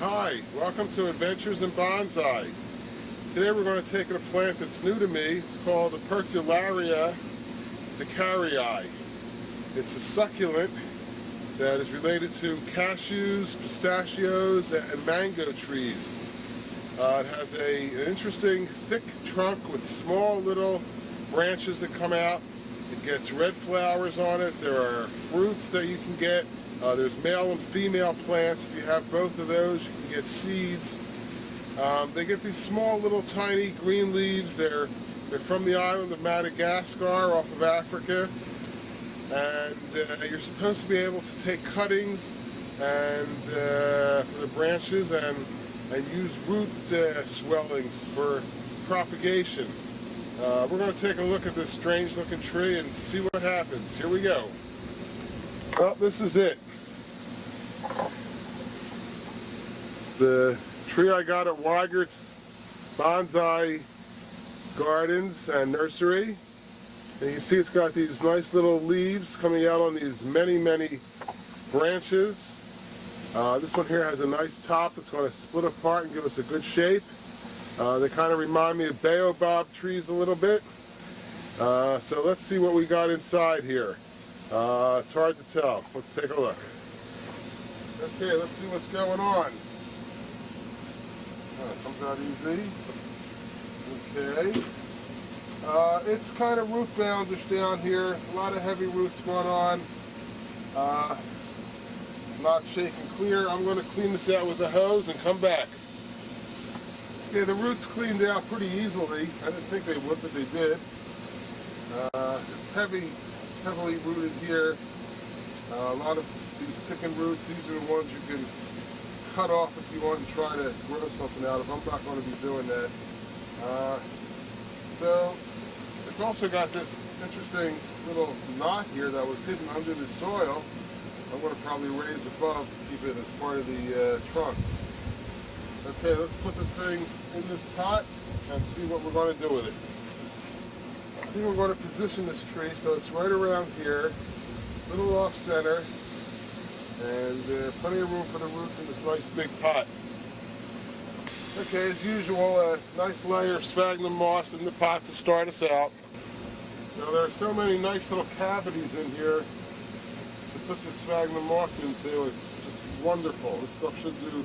Hi, welcome to Adventures in Bonsai. Today we're going to take a plant that's new to me. It's called Operculicarya decaryi. It's a succulent that is related to cashews, pistachios, and mango trees. It has an interesting thick trunk with small little branches that come out. It gets red flowers on it. There are fruits that you can get. There's male and female plants. If you have both of those, you can get seeds. They get these small little tiny green leaves. They're from the island of Madagascar off of Africa. And you're supposed to be able to take cuttings and for the branches and use root swellings for propagation. We're going to take a look at this strange looking tree and see what happens. Here we go. Well, this is it. The tree I got at Weigert's Bonsai Gardens and Nursery. And you can see it's got these nice little leaves coming out on these many branches. This one here has a nice top that's going to split apart and give us a good shape. They kind of remind me of baobab trees a little bit. So let's see what we got inside here. It's hard to tell. Let's take a look. Okay, let's see what's going on. It comes out easy. Okay. It's kind of root boundish down here. A lot of heavy roots going on. Not shaking clear. I'm going to clean this out with a hose and come back. Okay, the roots cleaned out pretty easily. I didn't think they would, but they did. It's heavily rooted here. A lot of these thickened roots, these are the ones you can cut off if you want to try to grow something out of. I'm not going to be doing that. So it's also got this interesting little knot here that was hidden under the soil. I'm going to probably raise above to keep it as part of the trunk. Okay, let's put this thing in this pot and see what we're going to do with it. I think we're going to position this tree so it's right around here, a little off center, and plenty of room for the roots in this nice big pot. Okay, as usual, a nice layer of sphagnum moss in the pot to start us out. Now there are so many nice little cavities in here to put this sphagnum moss into. It's just wonderful. This stuff should do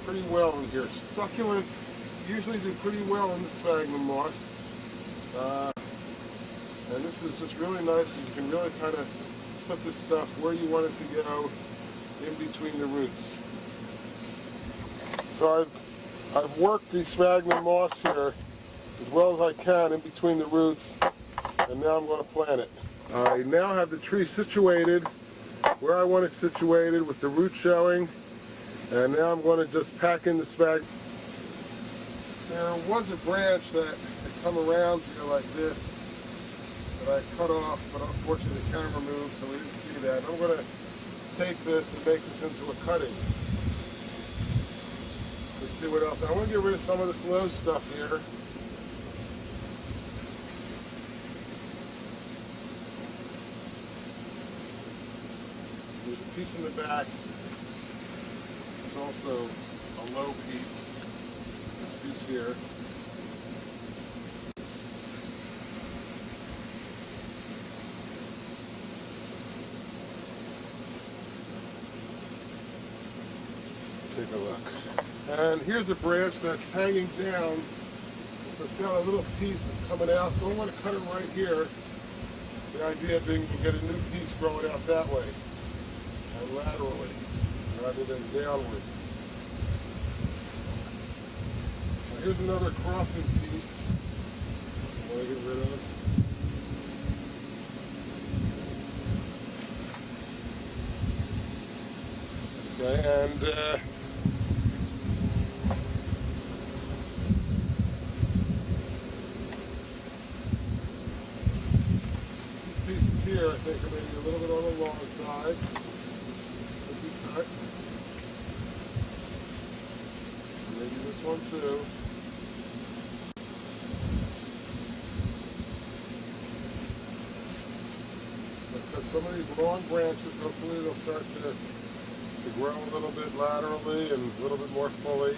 pretty well in here. Succulents usually do pretty well in the sphagnum moss. And this is just really nice. You can really kind of put this stuff where you want it to go in between the roots. So I've worked the sphagnum moss here as well as I can in between the roots, and now I'm going to plant it. I now have the tree situated where I want it situated with the root showing, and now I'm going to just pack in the sphagnum. There was a branch that had come around here like this that I cut off, but unfortunately the camera moved, so we didn't see that. I'm going to take this and make this into a cutting. Let's see what else. I want to get rid of some of this low stuff here. There's a piece in the back. It's also a low piece. This piece here. Take a look. And here's a branch that's hanging down. It's got a little piece that's coming out, so I want to cut it right here. The idea being we'll get a new piece growing out that way, and laterally, rather than downwards. Now here's another crossing piece I want to get rid of. Okay, and here, I think are maybe a little bit on the long side. Could be cut. Maybe this one too. I've cut some of these long branches. Hopefully they'll start to to grow a little bit laterally and a little bit more fully.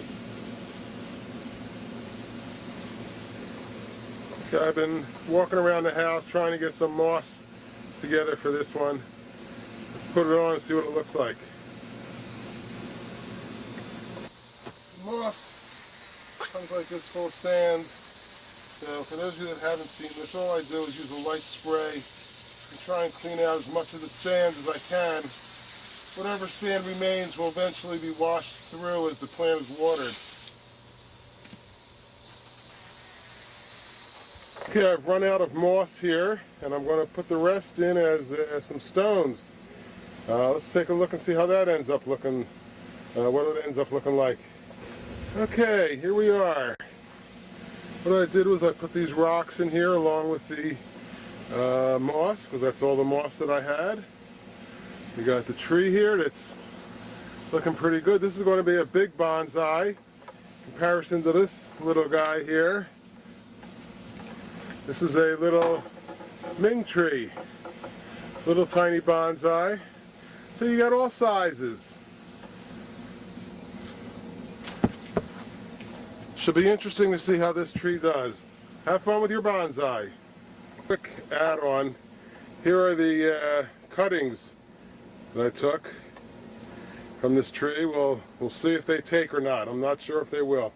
Okay, I've been walking around the house trying to get some moss together for this one. Let's put it on and see what it looks like. Moss comes like this full of sand. So for those of you that haven't seen this, all I do is use a light spray and try and clean out as much of the sand as I can. Whatever sand remains will eventually be washed through as the plant is watered. Okay, I've run out of moss here, and I'm going to put the rest in as some stones. Let's take a look and see how that ends up looking, what it ends up looking like. Okay, here we are. What I did was I put these rocks in here along with the moss, because that's all the moss that I had. We got the tree here that's looking pretty good. This is going to be a big bonsai in comparison to this little guy here. This is a little Ming tree, little tiny bonsai. So you got all sizes. Should be interesting to see how this tree does. Have fun with your bonsai. Quick add-on. Here are the cuttings that I took from this tree. We'll see if they take or not. I'm not sure if they will.